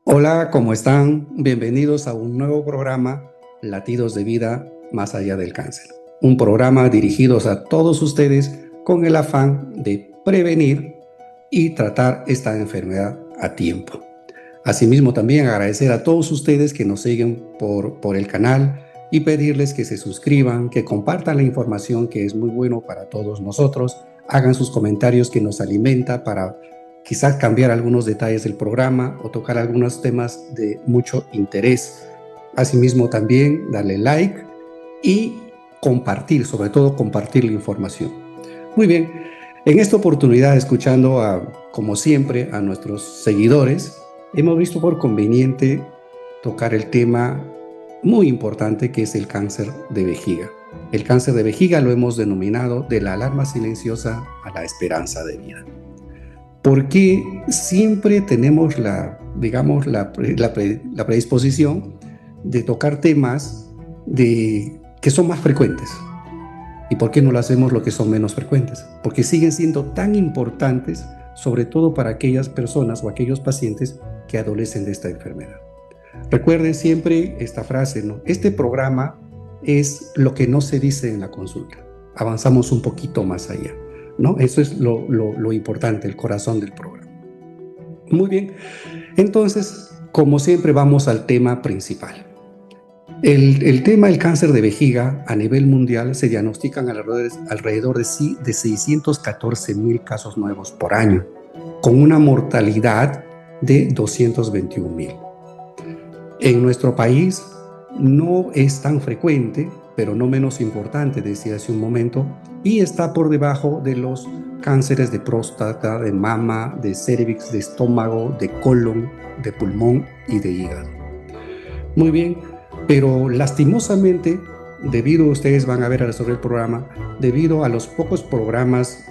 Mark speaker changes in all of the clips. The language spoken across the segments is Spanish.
Speaker 1: Hola, ¿cómo están? Bienvenidos a un nuevo programa, Latidos de Vida Más Allá del Cáncer. Un programa dirigido a todos ustedes con el afán de prevenir y tratar esta enfermedad a tiempo. Asimismo, también agradecer a todos ustedes que nos siguen por el canal y pedirles que se suscriban, que compartan la información que es muy bueno para todos nosotros, hagan sus comentarios que nos alimenta para quizás cambiar algunos detalles del programa o tocar algunos temas de mucho interés. Asimismo, también darle like y compartir, sobre todo compartir la información. Muy bien, en esta oportunidad, escuchando como siempre a nuestros seguidores, hemos visto por conveniente tocar el tema muy importante que es el cáncer de vejiga. El cáncer de vejiga lo hemos denominado de la alarma silenciosa a la esperanza de vida. Porque siempre tenemos la predisposición de tocar temas que son más frecuentes. ¿Y por qué no lo hacemos lo que son menos frecuentes? Porque siguen siendo tan importantes, sobre todo para aquellas personas o aquellos pacientes que adolecen de esta enfermedad. Recuerden siempre esta frase, ¿no? Este programa es lo que no se dice en la consulta. Avanzamos un poquito más allá, ¿no? Eso es lo importante, el corazón del programa. Muy bien, entonces, como siempre, vamos al tema principal. El tema del cáncer de vejiga a nivel mundial se diagnostican alrededor de 614,000 casos nuevos por año, con una mortalidad de 221,000. En nuestro país no es tan frecuente, pero no menos importante, decía hace un momento, y está por debajo de los cánceres de próstata, de mama, de cérvix, de estómago, de colon, de pulmón y de hígado. Muy bien, pero lastimosamente, ustedes van a ver sobre el programa, debido a los pocos programas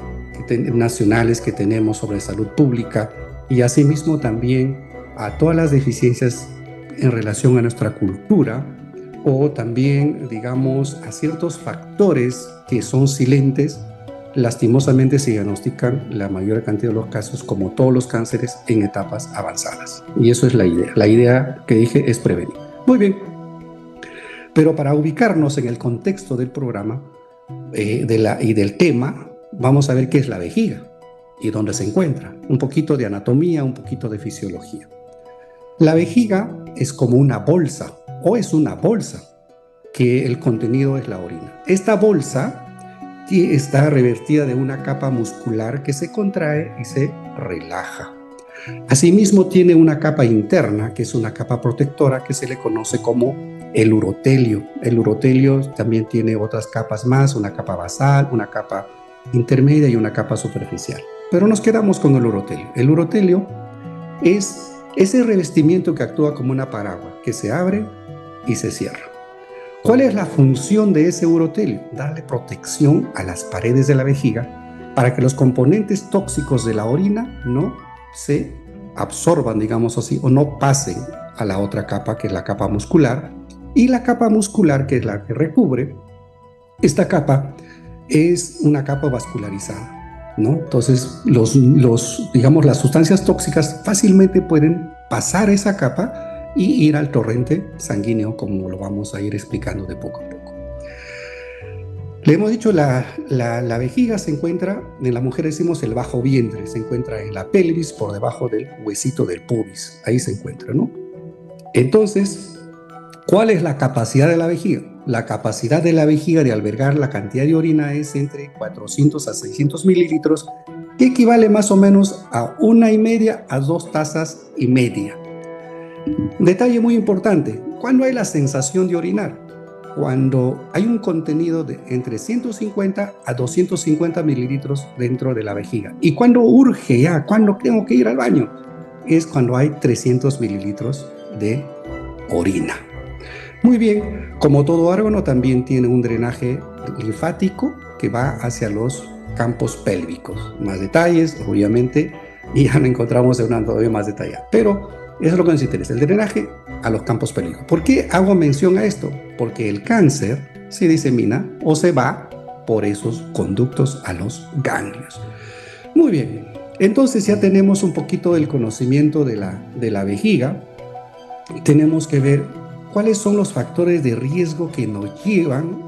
Speaker 1: nacionales que tenemos sobre salud pública y asimismo también a todas las deficiencias en relación a nuestra cultura o también, digamos, a ciertos factores que son silentes, lastimosamente se diagnostican la mayor cantidad de los casos, como todos los cánceres, en etapas avanzadas. Y eso es la idea. La idea que dije es prevenir. Muy bien. Pero para ubicarnos en el contexto del programa y del tema, vamos a ver qué es la vejiga y dónde se encuentra. Un poquito de anatomía, un poquito de fisiología. La vejiga es como una bolsa, o es una bolsa, que el contenido es la orina. Esta bolsa está revestida de una capa muscular que se contrae y se relaja. Asimismo, tiene una capa interna, que es una capa protectora, que se le conoce como el urotelio. El urotelio también tiene otras capas más, una capa basal, una capa intermedia y una capa superficial. Pero nos quedamos con el urotelio. El urotelio es ese revestimiento que actúa como una paraguas, que se abre y se cierra. ¿Cuál es la función de ese urotelio? Darle protección a las paredes de la vejiga para que los componentes tóxicos de la orina no se absorban, digamos así, o no pasen a la otra capa, que es la capa muscular. Y la capa muscular, que es la que recubre, esta capa es una capa vascularizada, ¿no? Entonces, las sustancias tóxicas fácilmente pueden pasar esa capa y ir al torrente sanguíneo, como lo vamos a ir explicando de poco a poco. Le hemos dicho, la vejiga se encuentra, en la mujer decimos el bajo vientre, se encuentra en la pelvis, por debajo del huesito del pubis, ahí se encuentra, ¿no? Entonces, ¿cuál es la capacidad de la vejiga? La capacidad de la vejiga de albergar la cantidad de orina es entre 400 a 600 mililitros, que equivale más o menos a 1,5 a 2 tazas y media. Detalle muy importante, ¿cuándo hay la sensación de orinar? Cuando hay un contenido de entre 150 a 250 mililitros dentro de la vejiga. ¿Y cuando urge ya? ¿Cuándo tengo que ir al baño? Es cuando hay 300 mililitros de orina. Muy bien, como todo órgano también tiene un drenaje linfático que va hacia los campos pélvicos. Más detalles, obviamente, y ya lo encontramos en una anatomía más detallada. Pero eso es lo que nos interesa, el drenaje a los campos pélvicos. ¿Por qué hago mención a esto? Porque el cáncer se disemina o se va por esos conductos a los ganglios. Muy bien, entonces ya tenemos un poquito del conocimiento de la vejiga. tenemos que ver cuáles son los factores de riesgo que nos llevan,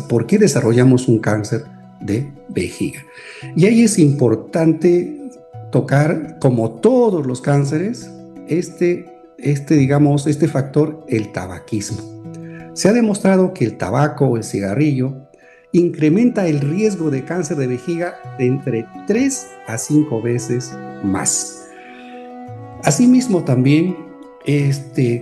Speaker 1: por qué desarrollamos un cáncer de vejiga. Y ahí es importante tocar, como todos los cánceres, este factor, el tabaquismo. Se ha demostrado que el tabaco o el cigarrillo incrementa el riesgo de cáncer de vejiga de entre 3 a 5 veces más. Asimismo, también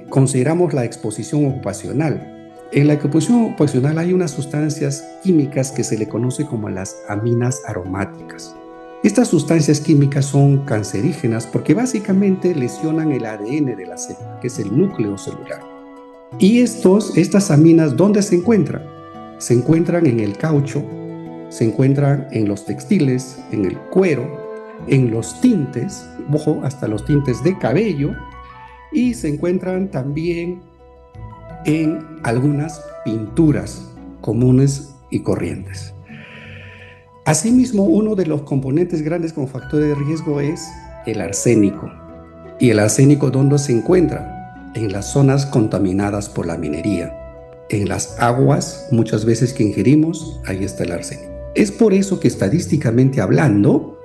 Speaker 1: consideramos la exposición ocupacional. En la exposición ocupacional hay unas sustancias químicas que se le conoce como las aminas aromáticas. Estas sustancias químicas son cancerígenas porque básicamente lesionan el ADN de la célula, que es el núcleo celular. Y estas aminas, ¿dónde se encuentran? Se encuentran en el caucho, se encuentran en los textiles, en el cuero, en los tintes, ojo, hasta los tintes de cabello, y se encuentran también en algunas pinturas comunes y corrientes. Asimismo, uno de los componentes grandes como factor de riesgo es el arsénico. ¿Y el arsénico dónde se encuentra? En las zonas contaminadas por la minería. En las aguas, muchas veces que ingerimos, ahí está el arsénico. Es por eso que estadísticamente hablando,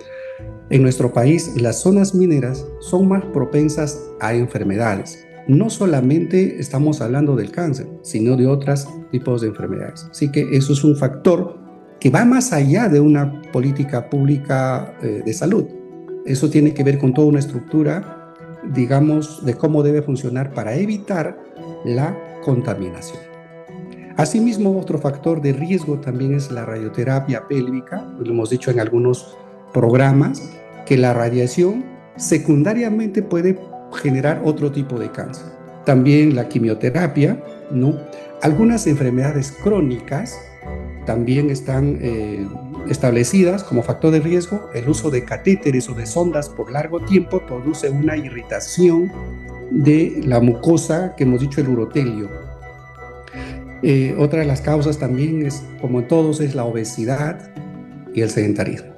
Speaker 1: en nuestro país las zonas mineras son más propensas a enfermedades. No solamente estamos hablando del cáncer, sino de otros tipos de enfermedades. Así que eso es un factor que va más allá de una política pública de salud. Eso tiene que ver con toda una estructura, digamos, de cómo debe funcionar para evitar la contaminación. Asimismo, otro factor de riesgo también es la radioterapia pélvica. Lo hemos dicho en algunos programas, que la radiación secundariamente puede generar otro tipo de cáncer. También la quimioterapia, ¿no? Algunas enfermedades crónicas también están establecidas como factor de riesgo. El uso de catéteres o de sondas por largo tiempo produce una irritación de la mucosa, que hemos dicho el urotelio. Otra de las causas también es, como en todos, es la obesidad y el sedentarismo.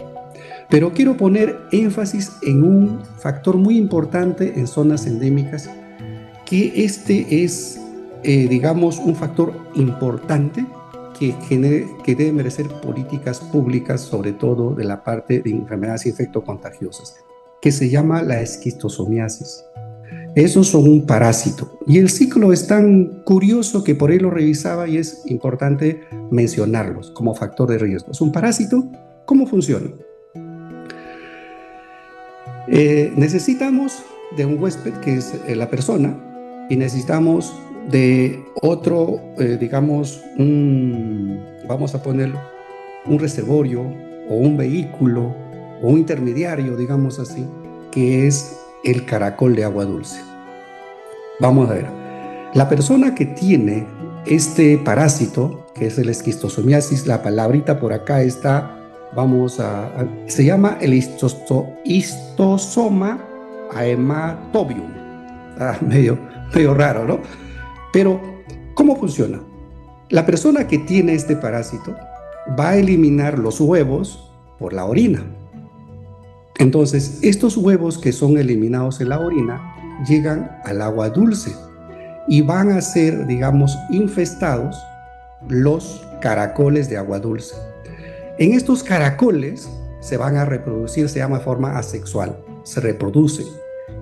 Speaker 1: Pero quiero poner énfasis en un factor muy importante en zonas endémicas, que es, digamos, un factor importante que debe merecer políticas públicas, sobre todo de la parte de enfermedades infectocontagiosas, que se llama la esquistosomiasis. Esos son un parásito. Y el ciclo es tan curioso que por ahí lo revisaba y es importante mencionarlos como factor de riesgo. Es un parásito. ¿Cómo funciona? Necesitamos de un huésped, que es la persona, y necesitamos de otro, digamos, vamos a ponerlo, un reservorio o un vehículo o un intermediario, digamos así, que es el caracol de agua dulce. Vamos a ver, la persona que tiene este parásito, que es el esquistosomiasis, la palabrita por acá está, se llama el histosoma haematobium. Medio raro, ¿no? Pero, ¿cómo funciona? La persona que tiene este parásito va a eliminar los huevos por la orina. Entonces, estos huevos que son eliminados en la orina llegan al agua dulce y van a ser, digamos, infestados los caracoles de agua dulce. En estos caracoles se van a reproducir, se llama forma asexual, se reproducen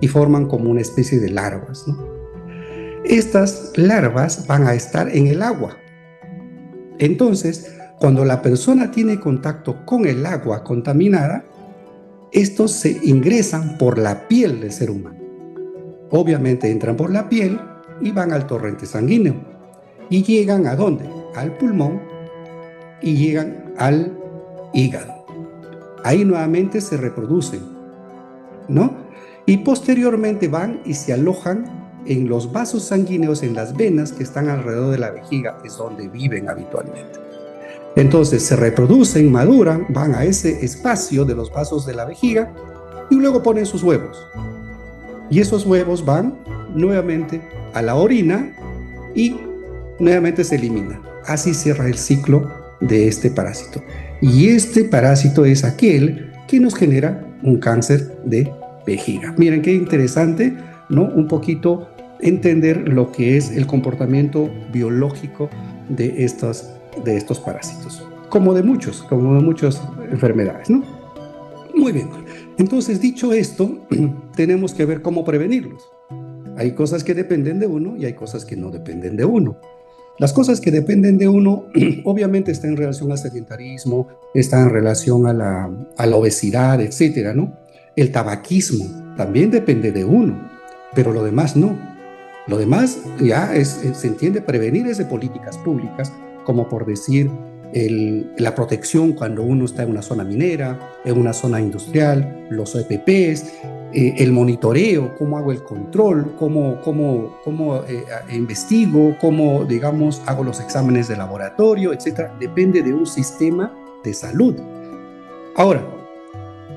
Speaker 1: y forman como una especie de larvas, ¿no? Estas larvas van a estar en el agua. Entonces, cuando la persona tiene contacto con el agua contaminada, estos se ingresan por la piel del ser humano. Obviamente entran por la piel y van al torrente sanguíneo. ¿Y llegan a dónde? Al pulmón y llegan al hígado. Ahí nuevamente se reproducen, ¿no? Y posteriormente van y se alojan en los vasos sanguíneos, en las venas que están alrededor de la vejiga, es donde viven habitualmente. Entonces se reproducen, maduran, van a ese espacio de los vasos de la vejiga y luego ponen sus huevos. Y esos huevos van nuevamente a la orina y nuevamente se elimina. Así cierra el ciclo de este parásito. Y este parásito es aquel que nos genera un cáncer de vejiga. Miren qué interesante, ¿no? Un poquito entender lo que es el comportamiento biológico de estos parásitos, como de muchas enfermedades, ¿no? Muy bien. Entonces, dicho esto, tenemos que ver cómo prevenirlos. Hay cosas que dependen de uno y hay cosas que no dependen de uno. Las cosas que dependen de uno, obviamente, están en relación al sedentarismo, están en relación a la obesidad, etcétera, ¿no? El tabaquismo también depende de uno, pero lo demás no. Lo demás ya se entiende prevenir es de políticas públicas, como por decir la protección cuando uno está en una zona minera, en una zona industrial, los EPPs, el monitoreo, cómo hago el control, cómo investigo, cómo, digamos, hago los exámenes de laboratorio, etcétera. Depende de un sistema de salud. Ahora,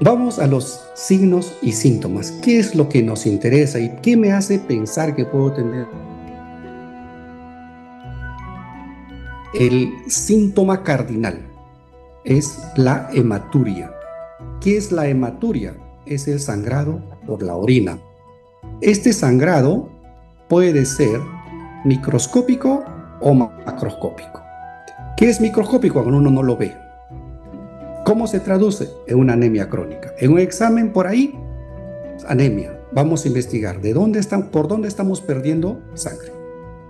Speaker 1: vamos a los signos y síntomas. ¿Qué es lo que nos interesa y qué me hace pensar que puedo tener? El síntoma cardinal es la hematuria. ¿Qué es la hematuria? Es el sangrado por la orina. Este sangrado puede ser microscópico o macroscópico. ¿Qué es microscópico cuando uno no lo ve? ¿Cómo se traduce? En una anemia crónica. En un examen por ahí, anemia. Vamos a investigar por dónde estamos perdiendo sangre.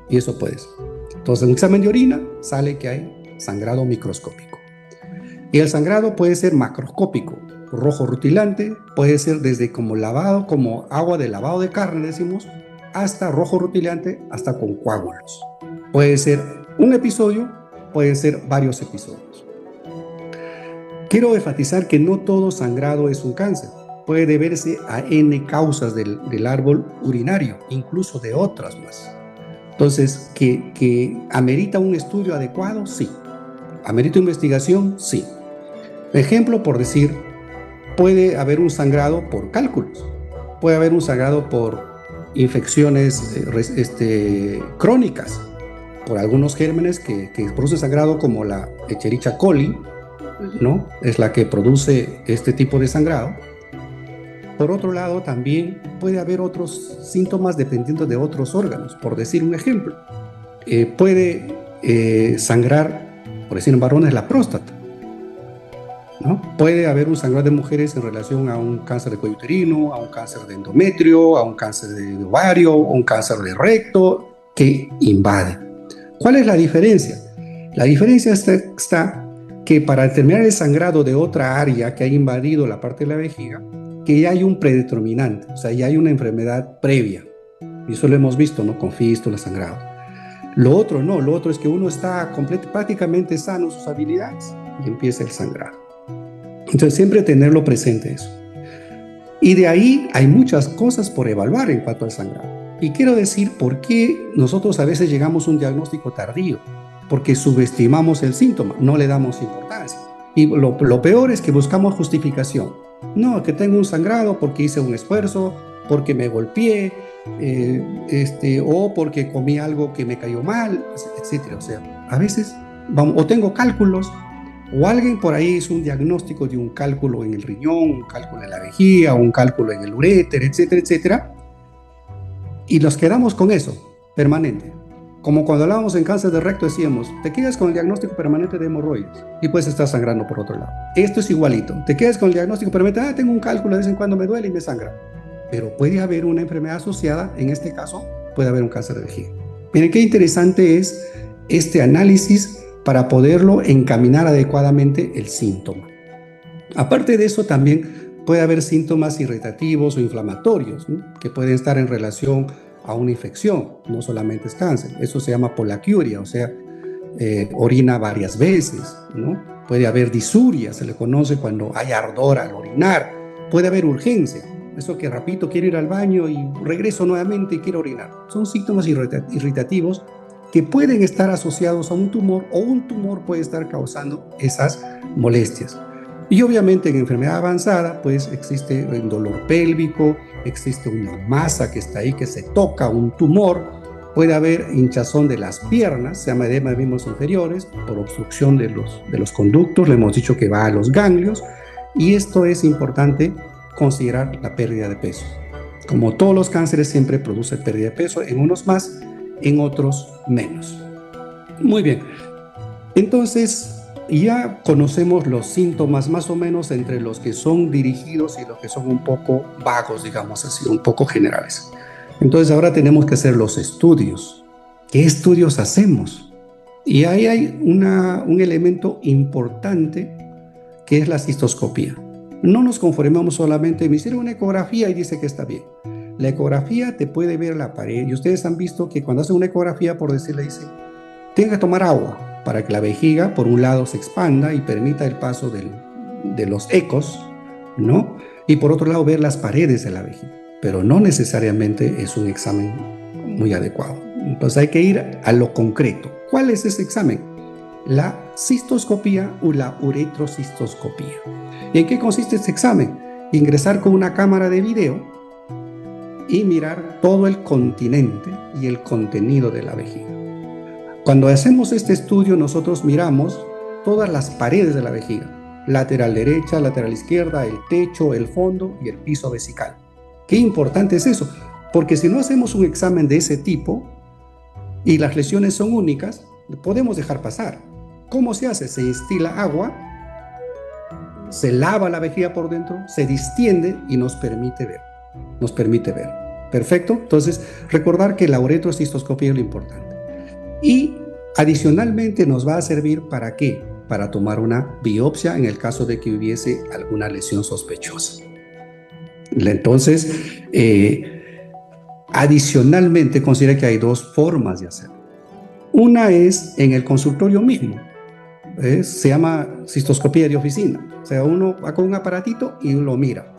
Speaker 1: Y eso puede ser. Entonces, en un examen de orina sale que hay sangrado microscópico. Y el sangrado puede ser macroscópico, rojo rutilante, puede ser desde como agua de lavado de carne, decimos, hasta rojo rutilante, hasta con coágulos. Puede ser un episodio, pueden ser varios episodios. Quiero enfatizar que no todo sangrado es un cáncer. Puede deberse a N causas del árbol urinario, incluso de otras más. Entonces, ¿que amerita un estudio adecuado? Sí. ¿Amerita investigación? Sí. Ejemplo, por decir, puede haber un sangrado por cálculos, puede haber un sangrado por infecciones crónicas, por algunos gérmenes que producen sangrado, como la Escherichia coli, ¿no? Es la que produce este tipo de sangrado. Por otro lado, también puede haber otros síntomas dependiendo de otros órganos. Por decir un ejemplo, puede sangrar, por decir en varones, la próstata, ¿no? Puede haber un sangrado de mujeres en relación a un cáncer de cuello uterino, a un cáncer de endometrio, a un cáncer de ovario, a un cáncer de recto que invade. ¿Cuál es la diferencia? La diferencia está que para determinar el sangrado de otra área que ha invadido la parte de la vejiga, que ya hay un predeterminante, o sea, ya hay una enfermedad previa. Y eso lo hemos visto, ¿no? Con fístulas, sangrado. Lo otro no, lo otro es que uno está prácticamente sano en sus habilidades y empieza el sangrado. Entonces, siempre tenerlo presente eso. Y de ahí hay muchas cosas por evaluar en cuanto al sangrado. Y quiero decir por qué nosotros a veces llegamos a un diagnóstico tardío, porque subestimamos el síntoma, no le damos importancia. Y lo peor es que buscamos justificación. No, que tengo un sangrado porque hice un esfuerzo, porque me golpeé, o porque comí algo que me cayó mal, etc. O sea, a veces o tengo cálculos, o alguien por ahí hizo un diagnóstico de un cálculo en el riñón, un cálculo en la vejiga, un cálculo en el uréter, etcétera, etcétera. Y nos quedamos con eso, permanente. Como cuando hablábamos en cáncer de recto decíamos, te quedas con el diagnóstico permanente de hemorroides y puedes estar sangrando por otro lado. Esto es igualito. Te quedas con el diagnóstico permanente, tengo un cálculo, de vez en cuando me duele y me sangra. Pero puede haber una enfermedad asociada, en este caso puede haber un cáncer de vejiga. Miren qué interesante es este análisis para poderlo encaminar adecuadamente el síntoma. Aparte de eso, también puede haber síntomas irritativos o inflamatorios, ¿no? Que pueden estar en relación a una infección, no solamente es cáncer. Eso se llama poliacuria, o sea, orina varias veces, ¿no? Puede haber disuria, se le conoce cuando hay ardor al orinar. Puede haber urgencia, eso que rapidito quiero ir al baño y regreso nuevamente y quiero orinar. Son síntomas irritativos que pueden estar asociados a un tumor, o un tumor puede estar causando esas molestias. Y obviamente en enfermedad avanzada, pues existe el dolor pélvico, existe una masa que está ahí que se toca, un tumor, puede haber hinchazón de las piernas, se llama edema de miembros inferiores, por obstrucción de los conductos, le hemos dicho que va a los ganglios, y esto es importante considerar la pérdida de peso. Como todos los cánceres, siempre produce pérdida de peso, en unos más, en otros menos. Muy bien. Entonces, ya conocemos los síntomas más o menos entre los que son dirigidos y los que son un poco vagos, digamos así, un poco generales. Entonces, ahora tenemos que hacer los estudios. ¿Qué estudios hacemos? Y ahí hay un elemento importante que es la cistoscopía. No nos conformamos solamente, me hicieron una ecografía y dice que está bien. La ecografía te puede ver la pared y ustedes han visto que cuando hacen una ecografía, por decirle, dicen, tienen que tomar agua para que la vejiga, por un lado, se expanda y permita el paso de los ecos, ¿no? Y por otro lado, ver las paredes de la vejiga. Pero no necesariamente es un examen muy adecuado. Entonces hay que ir a lo concreto. ¿Cuál es ese examen? La cistoscopía o la uretrocistoscopía. ¿Y en qué consiste este examen? Ingresar con una cámara de video y mirar todo el continente y el contenido de la vejiga. Cuando hacemos este estudio, nosotros miramos todas las paredes de la vejiga, lateral derecha, lateral izquierda, el techo, el fondo y el piso vesical. Qué importante es eso, porque si no hacemos un examen de ese tipo y las lesiones son únicas, podemos dejar pasar. ¿Cómo se hace? Se instila agua, se lava la vejiga por dentro, se distiende y nos permite ver. Perfecto. Entonces, recordar que la uretrocistoscopía es lo importante. Y adicionalmente nos va a servir ¿para qué? Para tomar una biopsia en el caso de que hubiese alguna lesión sospechosa. Entonces, adicionalmente considera que hay dos formas de hacerlo. Una es en el consultorio mismo. Se llama cistoscopía de oficina. O sea, uno va con un aparatito y lo mira.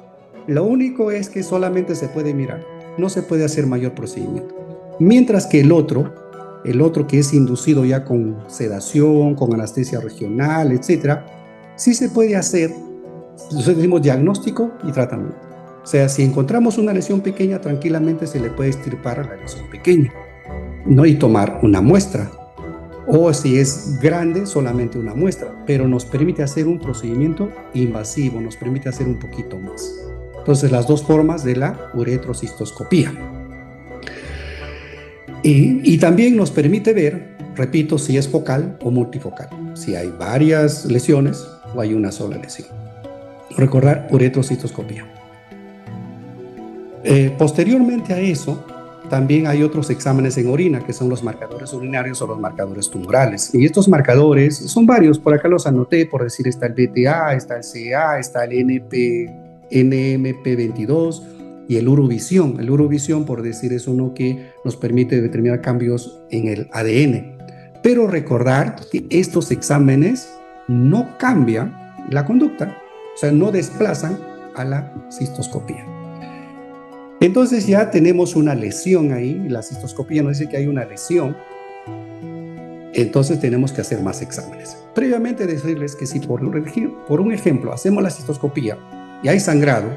Speaker 1: Lo único es que solamente se puede mirar. No se puede hacer mayor procedimiento. Mientras que el otro que es inducido ya con sedación, con anestesia regional, etcétera, sí se puede hacer, nosotros decimos diagnóstico y tratamiento. O sea, si encontramos una lesión pequeña, tranquilamente se le puede extirpar a la lesión pequeña, ¿no? Y tomar una muestra. O si es grande, solamente una muestra, pero nos permite hacer un procedimiento invasivo, nos permite hacer un poquito más. Entonces, las dos formas de la uretrocistoscopía. Y también nos permite ver, repito, si es focal o multifocal, si hay varias lesiones o hay una sola lesión. Recordar uretrocistoscopía. Posteriormente a eso, también hay otros exámenes en orina, que son los marcadores urinarios o los marcadores tumorales. Y estos marcadores son varios, por acá los anoté, por decir, está el BTA, está el CA, está el NMP22 y el urovisión. El urovisión, por decir, es uno que nos permite determinar cambios en el ADN. Pero recordar que estos exámenes no cambian la conducta, o sea, no desplazan a la cistoscopía. Entonces ya tenemos una lesión ahí, la cistoscopía nos dice que hay una lesión, entonces tenemos que hacer más exámenes. Previamente decirles que si por un ejemplo hacemos la cistoscopía y hay sangrado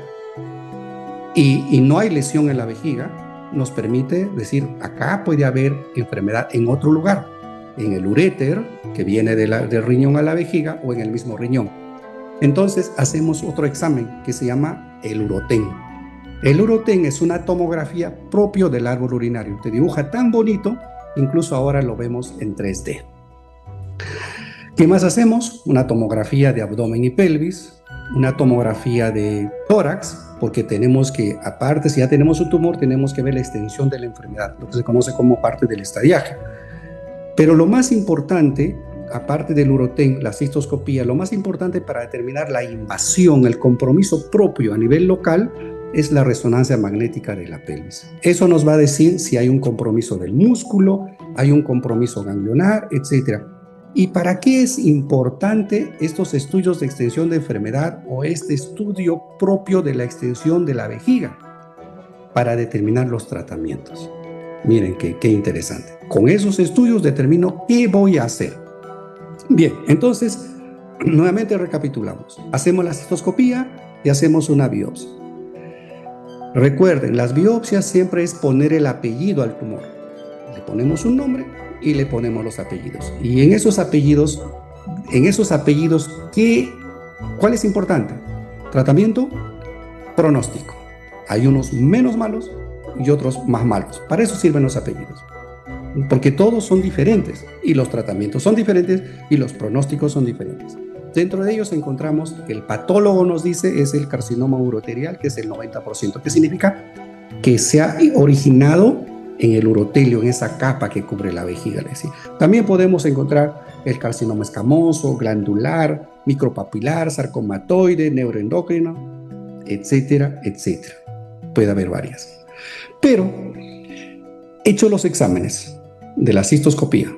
Speaker 1: y no hay lesión en la vejiga, nos permite decir, acá puede haber enfermedad en otro lugar, en el uréter, que viene del riñón a la vejiga, o en el mismo riñón. Entonces hacemos otro examen que se llama el urotén. El urotén es una tomografía propio del árbol urinario. Te dibuja tan bonito, incluso ahora lo vemos en 3D. ¿Qué más hacemos? Una tomografía de abdomen y pelvis, una tomografía de tórax, porque tenemos que, aparte, si ya tenemos un tumor, tenemos que ver la extensión de la enfermedad, lo que se conoce como parte del estadiaje. Pero lo más importante, aparte del urotén, la cistoscopía, lo más importante para determinar la invasión, el compromiso propio a nivel local, es la resonancia magnética de la pelvis. Eso nos va a decir si hay un compromiso del músculo, hay un compromiso ganglionar, etc. ¿Y para qué es importante estos estudios de extensión de enfermedad o este estudio propio de la extensión de la vejiga? Para determinar los tratamientos. Miren qué interesante. Con esos estudios determino qué voy a hacer. Bien, entonces, nuevamente recapitulamos. Hacemos la cistoscopía y hacemos una biopsia. Recuerden, las biopsias siempre es poner el apellido al tumor. Le ponemos un nombre y le ponemos los apellidos. Y en esos apellidos, ¿cuál es importante? Tratamiento, pronóstico. Hay unos menos malos y otros más malos. Para eso sirven los apellidos. Porque todos son diferentes y los tratamientos son diferentes y los pronósticos son diferentes. Dentro de ellos encontramos que el patólogo nos dice es el carcinoma uroterial, que es el 90%, que significa que se ha originado en el urotelio, en esa capa que cubre la vejiga. También podemos encontrar el carcinoma escamoso, glandular, micropapilar, sarcomatoide, neuroendocrino, etcétera, etcétera. Puede haber varias. Pero, hecho los exámenes de la cistoscopía,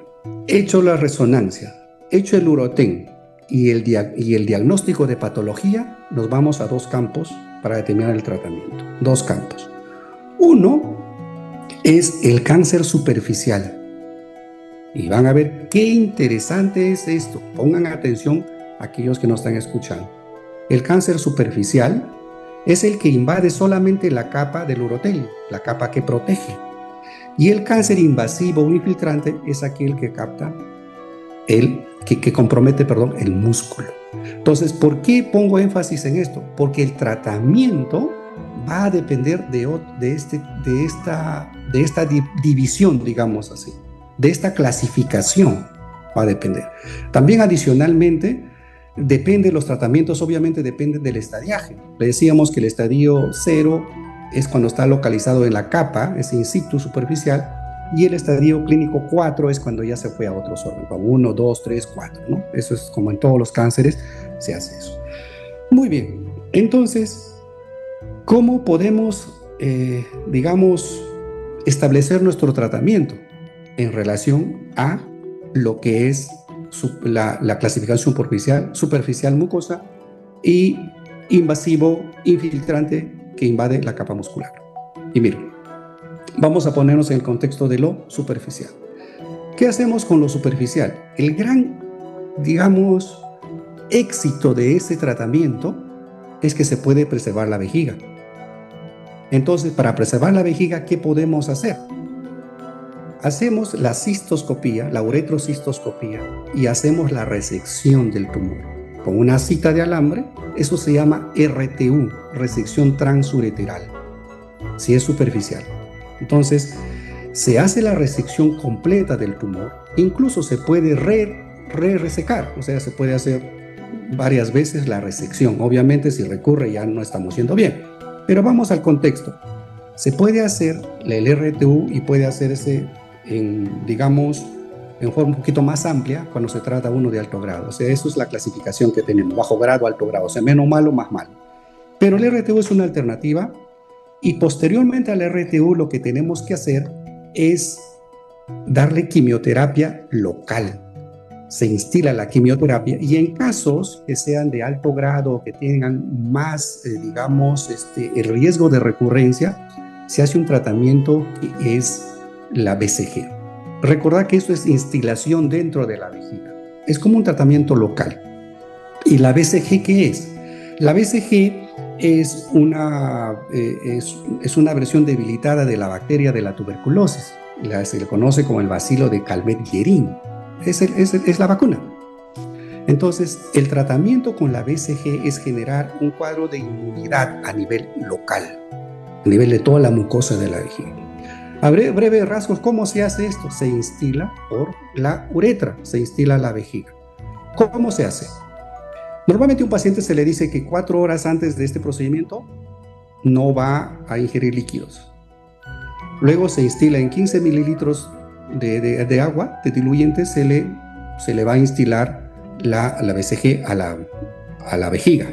Speaker 1: hecho la resonancia, hecho el urotén y el diagnóstico de patología, nos vamos a dos campos para determinar el tratamiento. Dos campos. Uno es el cáncer superficial. Y van a ver qué interesante es esto. Pongan atención aquellos que nos están escuchando. El cáncer superficial es el que invade solamente la capa del urotelio, la capa que protege. Y el cáncer invasivo o infiltrante es aquel que capta, que compromete, el músculo. Entonces, ¿por qué pongo énfasis en esto? Porque el tratamiento va a depender de esta división, digamos así, de esta clasificación va a depender. También adicionalmente, depende de los tratamientos, obviamente dependen del estadiaje. Le decíamos que el estadio 0 es cuando está localizado en la capa, es in situ superficial, y el estadio clínico 4 es cuando ya se fue a otros órganos, 1, 2, 3, 4, ¿no? Eso es como en todos los cánceres se hace eso. Muy bien, entonces, ¿cómo podemos, establecer nuestro tratamiento en relación a lo que es la clasificación superficial mucosa y invasivo infiltrante que invade la capa muscular? Y miren, vamos a ponernos en el contexto de lo superficial. ¿Qué hacemos con lo superficial? El gran, éxito de ese tratamiento es que se puede preservar la vejiga. Entonces, para preservar la vejiga, ¿qué podemos hacer? Hacemos la cistoscopía, la uretrocistoscopía, y hacemos la resección del tumor con una cinta de alambre. Eso se llama RTU, resección transureteral, si es superficial. Entonces, se hace la resección completa del tumor, incluso se puede resecar, o sea, se puede hacer varias veces la resección. Obviamente, si recurre ya no estamos yendo bien, pero vamos al contexto. Se puede hacer el RTU y puede hacerse en forma un poquito más amplia cuando se trata uno de alto grado. O sea, eso es la clasificación que tenemos, bajo grado, alto grado, o sea, menos malo, más malo. Pero el RTU es una alternativa y posteriormente al RTU lo que tenemos que hacer es darle quimioterapia local. Se instila la quimioterapia y en casos que sean de alto grado, que tengan más, el riesgo de recurrencia, se hace un tratamiento que es la BCG. Recordad que esto es instilación dentro de la vejiga. Es como un tratamiento local. ¿Y la BCG qué es? La BCG es una versión debilitada de la bacteria de la tuberculosis. Se le conoce como el bacilo de Calmette-Guerin. Es la vacuna. Entonces, el tratamiento con la BCG es generar un cuadro de inmunidad a nivel local, a nivel de toda la mucosa de la vejiga. A breves rasgos, ¿cómo se hace esto? Se instila por la uretra, se instila la vejiga. ¿Cómo se hace? Normalmente a un paciente se le dice que 4 horas antes de este procedimiento no va a ingerir líquidos. Luego se instila en 15 mililitros de agua, de diluyente, se le va a instilar la BCG a la vejiga.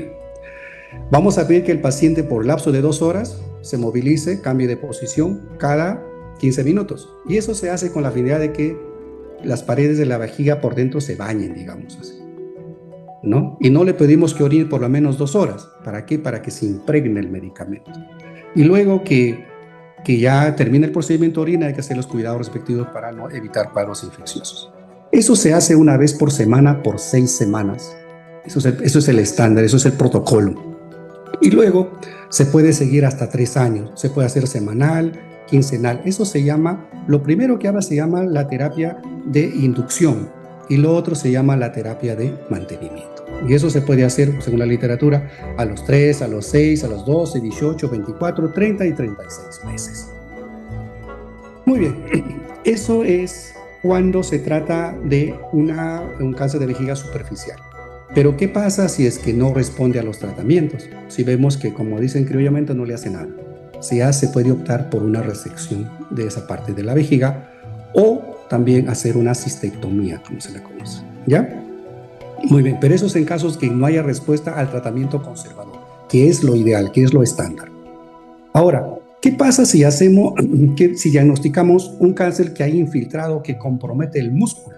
Speaker 1: Vamos a pedir que el paciente por lapso de 2 horas se movilice, cambie de posición cada 15 minutos. Y eso se hace con la finalidad de que las paredes de la vejiga por dentro se bañen, digamos así, ¿no? Y no le pedimos que orine por lo menos 2 horas. ¿Para qué? Para que se impregne el medicamento. Y luego que ya termine el procedimiento de orina, hay que hacer los cuidados respectivos para no evitar cuadros infecciosos. Eso se hace una vez por semana, por 6 semanas. Eso es el estándar, eso es el protocolo. Y luego se puede seguir hasta 3 años. Se puede hacer semanal, quincenal. Eso se llama, lo primero que habla se llama la terapia de inducción. y lo otro se llama la terapia de mantenimiento. Y eso se puede hacer, según la literatura, a los 3, a los 6, a los 12, 18, 24, 30 y 36 meses. Muy bien, eso es cuando se trata de un cáncer de vejiga superficial. Pero ¿qué pasa si es que no responde a los tratamientos? Si vemos que, como dicen criollamente, no le hace nada. Se puede optar por una resección de esa parte de la vejiga o también hacer una cistectomía, como se le conoce. ¿Ya? Muy bien, pero eso es en casos que no haya respuesta al tratamiento conservador, que es lo ideal, que es lo estándar. Ahora, ¿qué pasa si si diagnosticamos un cáncer que hay infiltrado que compromete el músculo?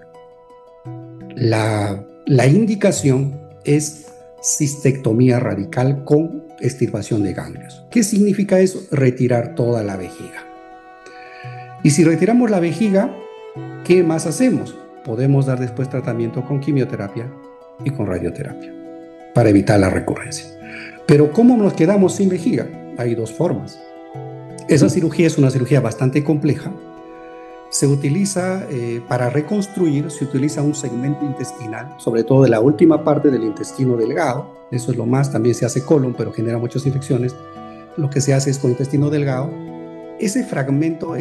Speaker 1: La indicación es cistectomía radical con extirpación de ganglios. ¿Qué significa eso? Retirar toda la vejiga. Y si retiramos la vejiga, ¿qué más hacemos? Podemos dar después tratamiento con quimioterapia y con radioterapia para evitar la recurrencia. Pero ¿cómo nos quedamos sin vejiga? Hay dos formas. Esa cirugía es una cirugía bastante compleja. Se utiliza para reconstruir, se utiliza un segmento intestinal, sobre todo de la última parte del intestino delgado. Eso es lo más, también se hace colon, pero genera muchas infecciones. Lo que se hace es con intestino delgado. Ese segmento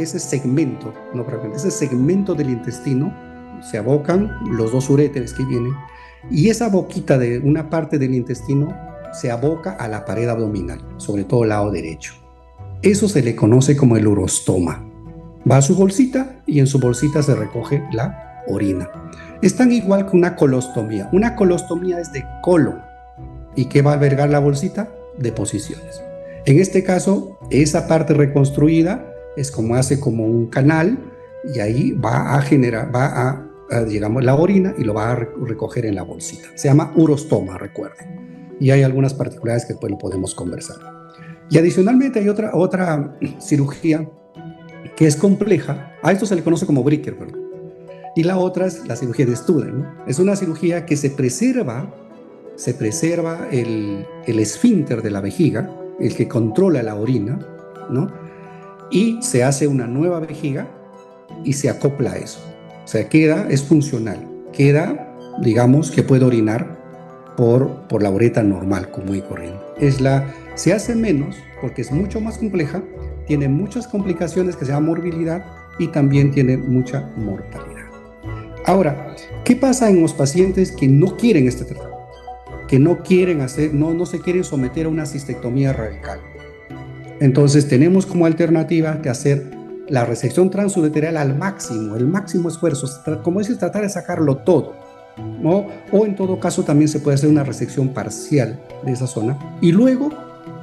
Speaker 1: del intestino, se abocan los dos uréteres que vienen, y esa boquita de una parte del intestino se aboca a la pared abdominal, sobre todo el lado derecho. Eso se le conoce como el urostoma. Va a su bolsita y en su bolsita se recoge la orina. Es tan igual que una colostomía. Una colostomía es de colon. ¿Y qué va a albergar la bolsita? Deposiciones. En este caso, esa parte reconstruida es como hace como un canal y ahí va a generar, digamos, la orina y lo va a recoger en la bolsita. Se llama urostoma, recuerden. Y hay algunas particularidades que después lo podemos conversar. Y adicionalmente hay otra cirugía que es compleja. A esto se le conoce como Bricker, perdón. Y la otra es la cirugía de Studer, ¿no? Es una cirugía que se preserva el esfínter de la vejiga, el que controla la orina, ¿no? Y se hace una nueva vejiga y se acopla a eso. O sea, es funcional. Queda, digamos, que puede orinar por la uretra normal, común y corriente. Se hace menos porque es mucho más compleja, tiene muchas complicaciones que se llama morbilidad y también tiene mucha mortalidad. Ahora, ¿qué pasa en los pacientes que no quieren este tratamiento? Que no quieren no se quieren someter a una cistectomía radical. Entonces tenemos como alternativa que hacer la resección transureteral al máximo, el máximo esfuerzo, como dices, tratar de sacarlo todo, ¿no? O en todo caso también se puede hacer una resección parcial de esa zona y luego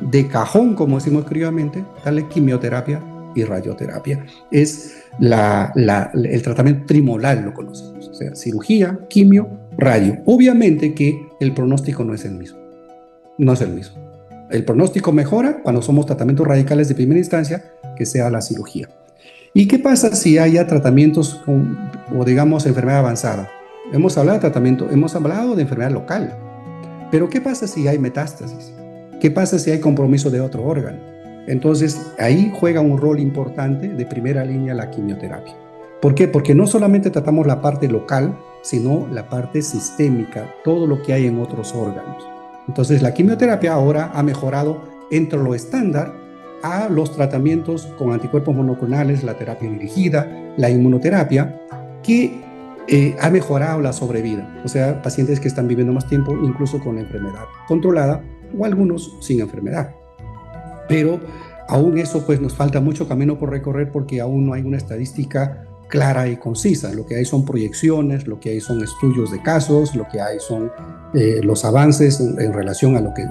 Speaker 1: de cajón, como decimos criolamente, darle quimioterapia y radioterapia. Es el tratamiento trimodal, lo conocemos, o sea, cirugía, quimio, radio. Obviamente que el pronóstico no es el mismo. No es el mismo. El pronóstico mejora cuando somos tratamientos radicales de primera instancia, que sea la cirugía. ¿Y qué pasa si haya tratamientos o digamos enfermedad avanzada? Hemos hablado de tratamiento, hemos hablado de enfermedad local, pero ¿qué pasa si hay metástasis? ¿Qué pasa si hay compromiso de otro órgano? Entonces ahí juega un rol importante de primera línea la quimioterapia. ¿Por qué? Porque no solamente tratamos la parte local, sino la parte sistémica, todo lo que hay en otros órganos. Entonces la quimioterapia ahora ha mejorado entre lo estándar a los tratamientos con anticuerpos monoclonales, la terapia dirigida, la inmunoterapia, que ha mejorado la sobrevida. O sea, pacientes que están viviendo más tiempo, incluso con la enfermedad controlada o algunos sin enfermedad. Pero aún eso, pues nos falta mucho camino por recorrer porque aún no hay una estadística clara y concisa. Lo que hay son proyecciones, lo que hay son estudios de casos, lo que hay son los avances en relación a lo que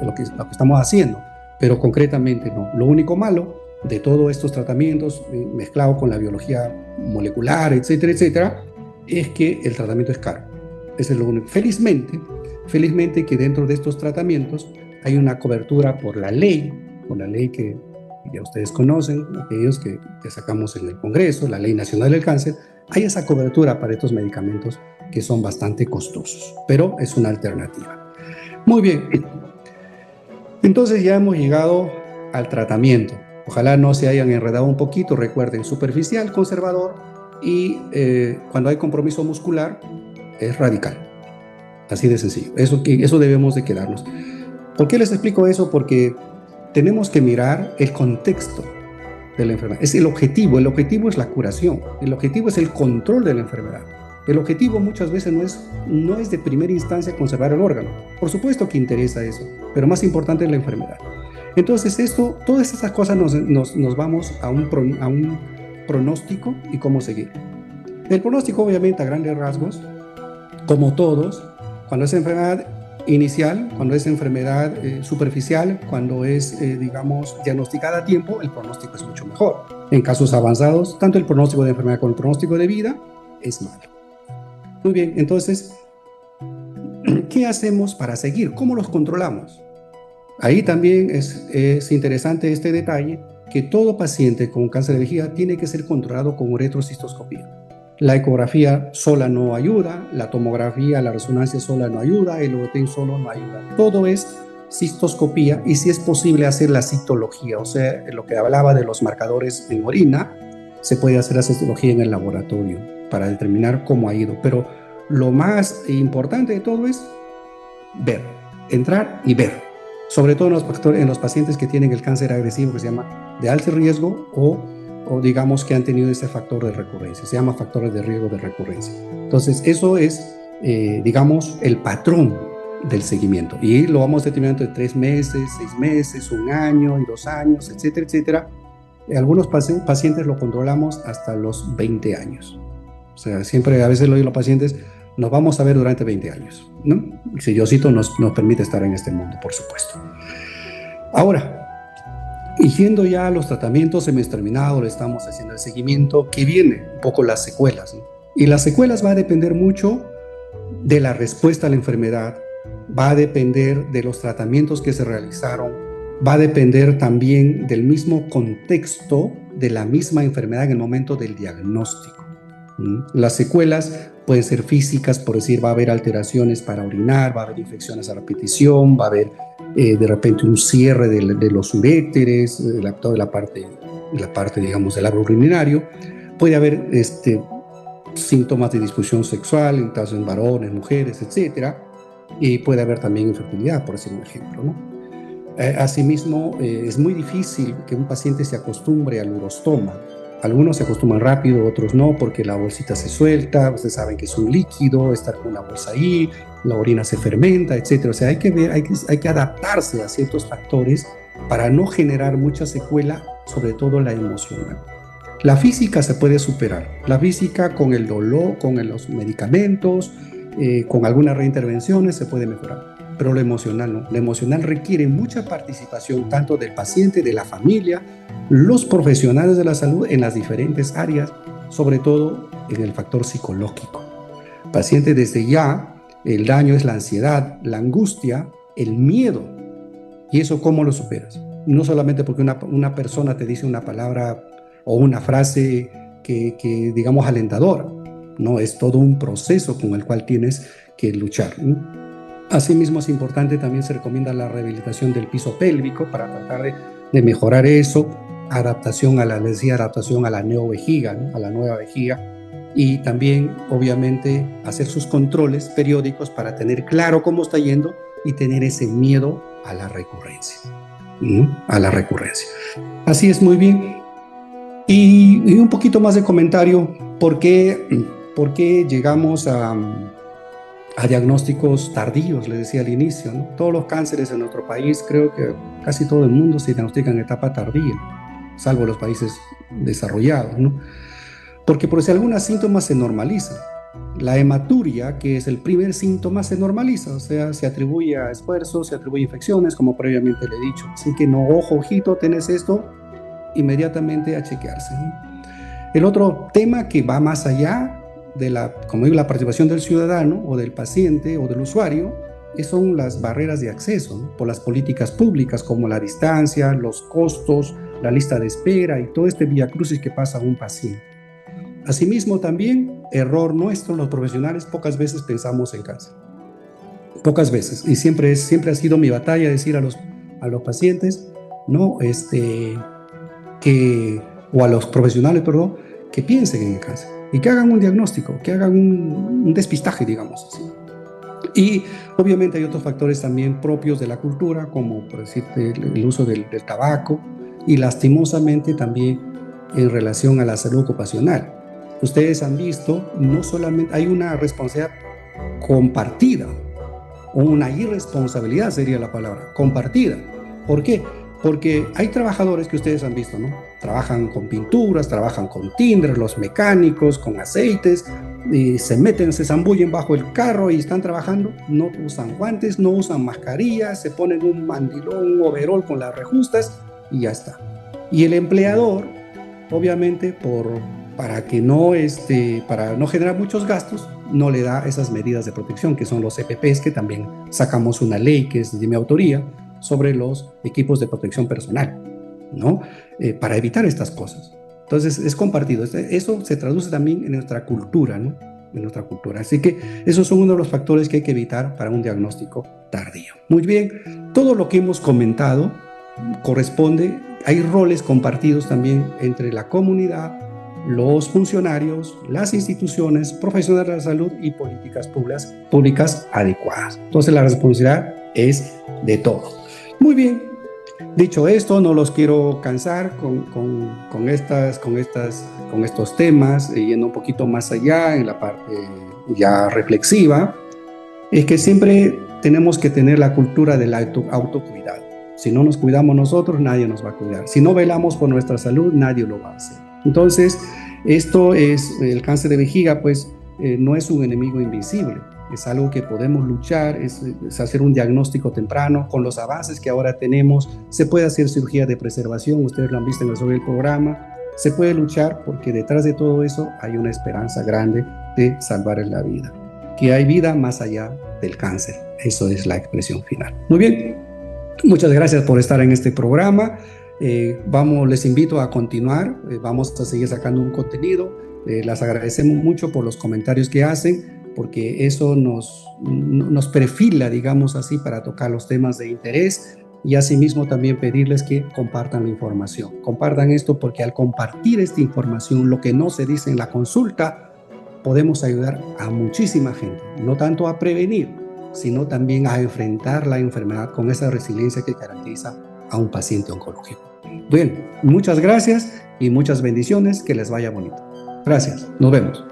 Speaker 1: estamos haciendo, pero concretamente no. Lo único malo de todos estos tratamientos mezclado con la biología molecular, etcétera, etcétera, es que el tratamiento es caro. Ese es lo único. Felizmente que dentro de estos tratamientos hay una cobertura por la ley que ya ustedes conocen, aquellos que sacamos en el Congreso, la Ley Nacional del Cáncer. Hay esa cobertura para estos medicamentos que son bastante costosos, pero es una alternativa. Muy bien, entonces ya hemos llegado al tratamiento. Ojalá no se hayan enredado un poquito. Recuerden, superficial, conservador y cuando hay compromiso muscular, es radical, así de sencillo. Eso debemos de quedarnos. ¿Por qué les explico eso? Porque tenemos que mirar el contexto de la enfermedad. Es el objetivo es la curación, el objetivo es el control de la enfermedad. El objetivo muchas veces no es de primera instancia conservar el órgano. Por supuesto que interesa eso, pero más importante es la enfermedad. Entonces todas estas cosas nos vamos a un pronóstico y cómo seguir. El pronóstico, obviamente, a grandes rasgos, como todos, cuando es enfermedad inicial, cuando es enfermedad superficial, cuando es, digamos, diagnosticada a tiempo, el pronóstico es mucho mejor. En casos avanzados, tanto el pronóstico de enfermedad como el pronóstico de vida es malo. Muy bien, entonces, ¿qué hacemos para seguir? ¿Cómo los controlamos? Ahí también es interesante este detalle, que todo paciente con cáncer de vejiga tiene que ser controlado con uretrocistoscopía. La ecografía sola no ayuda, la tomografía, la resonancia sola no ayuda, el OT solo no ayuda. Todo es cistoscopía y si es posible hacer la citología, o sea, lo que hablaba de los marcadores en orina, se puede hacer la citología en el laboratorio para determinar cómo ha ido. Pero lo más importante de todo es ver, entrar y ver. Sobre todo en los pacientes que tienen el cáncer agresivo, que se llama de alto riesgo o digamos que han tenido ese factor de recurrencia, se llama factores de riesgo de recurrencia. Entonces eso es, digamos, el patrón del seguimiento y lo vamos determinando de 3 meses, 6 meses, 1 año y 2 años, etcétera, etcétera. Algunos pacientes lo controlamos hasta los 20 años. O sea, siempre a veces lo digo a los pacientes, nos vamos a ver durante 20 años, ¿no? Si Diosito nos permite estar en este mundo, por supuesto. Ahora, y yendo ya a los tratamientos, hemos terminado, le estamos haciendo el seguimiento, que viene un poco las secuelas, ¿no? Y las secuelas va a depender mucho de la respuesta a la enfermedad, va a depender de los tratamientos que se realizaron, va a depender también del mismo contexto de la misma enfermedad en el momento del diagnóstico. Las secuelas pueden ser físicas, por decir, va a haber alteraciones para orinar, va a haber infecciones a repetición, va a haber de repente un cierre de los uréteres, toda la parte, digamos, del árbol urinario. Puede haber síntomas de disfunción sexual, en caso en varones, mujeres, etc. Y puede haber también infertilidad, por decir un ejemplo, ¿no? Asimismo, es muy difícil que un paciente se acostumbre al urostoma. Algunos se acostumbran rápido, otros no, porque la bolsita se suelta, ustedes saben que es un líquido, estar con una bolsa ahí, la orina se fermenta, etc. O sea, hay que adaptarse a ciertos factores para no generar mucha secuela, sobre todo la emocional. La física se puede superar, la física con el dolor, con los medicamentos, con algunas reintervenciones se puede mejorar, pero lo emocional no. Lo emocional requiere mucha participación tanto del paciente, de la familia, los profesionales de la salud en las diferentes áreas, sobre todo en el factor psicológico. Paciente, desde ya, el daño es la ansiedad, la angustia, el miedo. ¿Y eso cómo lo superas? No solamente porque una persona te dice una palabra o una frase que digamos, alentadora. No, es todo un proceso con el cual tienes que luchar, ¿no? Asimismo, es importante, también se recomienda la rehabilitación del piso pélvico para tratar de mejorar eso, adaptación a la neovejiga, ¿no? A la nueva vejiga, y también, obviamente, hacer sus controles periódicos para tener claro cómo está yendo y tener ese miedo a la recurrencia, ¿no? A la recurrencia. Así es, muy bien. Y un poquito más de comentario, ¿por qué llegamos a diagnósticos tardíos? Les decía al inicio, ¿no? Todos los cánceres en nuestro país, creo que casi todo el mundo se diagnostica en etapa tardía, salvo los países desarrollados, ¿no? Porque por si algunos síntomas se normalizan. La hematuria, que es el primer síntoma, se normaliza, o sea, se atribuye a esfuerzos, se atribuye a infecciones, como previamente le he dicho. Así que no, ojo, ojito, tenés esto, inmediatamente a chequearse, ¿no? El otro tema que va más allá de como digo, la participación del ciudadano o del paciente o del usuario, son las barreras de acceso, ¿no? Por las políticas públicas como la distancia, los costos, la lista de espera y todo este viacrucis que pasa a un paciente. Asimismo, también, error nuestro, los profesionales, pocas veces pensamos en cáncer. Pocas veces. Y siempre ha sido mi batalla decir a los pacientes, ¿no? O a los profesionales, perdón, que piensen en el cáncer. y que hagan un diagnóstico, que hagan un despistaje, digamos así. Y obviamente hay otros factores también propios de la cultura, como por decirte el uso del tabaco y lastimosamente también en relación a la salud ocupacional. Ustedes han visto, no solamente hay una responsabilidad compartida, o una irresponsabilidad sería la palabra, compartida. ¿Por qué? Porque hay trabajadores que ustedes han visto, ¿no? Trabajan con pinturas, trabajan con tindres, los mecánicos, con aceites, y se meten, se zambullen bajo el carro y están trabajando, no usan guantes, no usan mascarillas, se ponen un mandilón, un overol con las rejustas y ya está. Y el empleador, obviamente, para que no, para no generar muchos gastos, no le da esas medidas de protección, que son los EPPs, que también sacamos una ley que es de mi autoría sobre los equipos de protección personal, ¿no? Para evitar estas cosas. Entonces, es compartido. Eso se traduce también en nuestra cultura, ¿no? En nuestra cultura. Así que esos son uno de los factores que hay que evitar para un diagnóstico tardío. Muy bien, todo lo que hemos comentado corresponde, hay roles compartidos también entre la comunidad, los funcionarios, las instituciones, profesionales de la salud y políticas públicas adecuadas. Entonces la responsabilidad es de todos. Muy bien, dicho esto, no los quiero cansar con estos temas, yendo un poquito más allá en la parte ya reflexiva, es que siempre tenemos que tener la cultura del autocuidado. Si no nos cuidamos nosotros, nadie nos va a cuidar. Si no velamos por nuestra salud, nadie lo va a hacer. Entonces, esto es, el cáncer de vejiga, pues, no es un enemigo invisible. Es algo que podemos luchar, es hacer un diagnóstico temprano. Con los avances que ahora tenemos, se puede hacer cirugía de preservación, ustedes lo han visto en el programa. Se puede luchar porque detrás de todo eso hay una esperanza grande de salvar la vida. Que hay vida más allá del cáncer. Eso es la expresión final. Muy bien, muchas gracias por estar en este programa. Les invito a continuar, vamos a seguir sacando un contenido. Les agradecemos mucho por los comentarios que hacen, porque eso nos perfila, digamos así, para tocar los temas de interés, y asimismo también pedirles que compartan la información. Compartan esto porque al compartir esta información, lo que no se dice en la consulta, podemos ayudar a muchísima gente, no tanto a prevenir, sino también a enfrentar la enfermedad con esa resiliencia que caracteriza a un paciente oncológico. Bien, muchas gracias y muchas bendiciones, que les vaya bonito. Gracias, nos vemos.